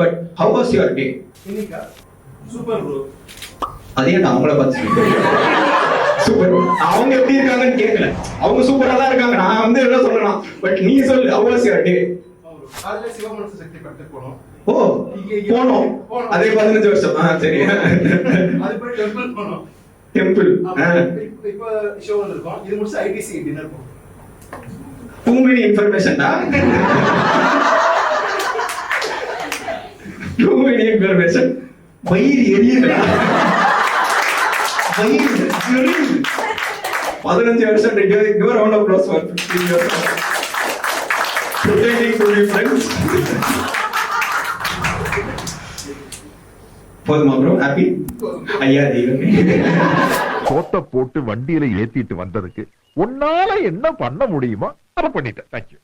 But how was your day? இன்னைக்கா super bro. அதே நான் அவங்கள பார்த்து சூப்பர். அவங்க எப்படி இருக்காங்கன்னு கேட்கல. அவங்க சூப்பரா தான் இருக்காங்க. நான் வந்து என்ன சொல்லலாம், பட் நீ சொல்லு ஹவ் வாஸ் யுவர் டே? காலையில சிவமனசு சக்தி படத்துக்கு போனோம். ஓ போனோம். அதே 15 வருஷம். சரி. அது போய் டெம்பிள் போனோம். டெம்பிள். இப்போ ஷோ வந்திருக்கோம். இது முடிச்சு ஐடிசி டின்னர் போனோம். Too many information டா. Too many information. வயிறு எரியுதுடா. வயிறு எரியுது. 15 வருஷம். Give a round of applause for 15 years. Pretending to be friends. போதுமா ப்ரோ? ஹாப்பி? ஐயா தெய்வமே. சோத்த போட்டு வண்டியில ஏத்திட்டு வந்ததுக்கு உன்னால என்ன பண்ண முடியுமோ அதை பண்ணிட்டேன். தேங்க்யூ.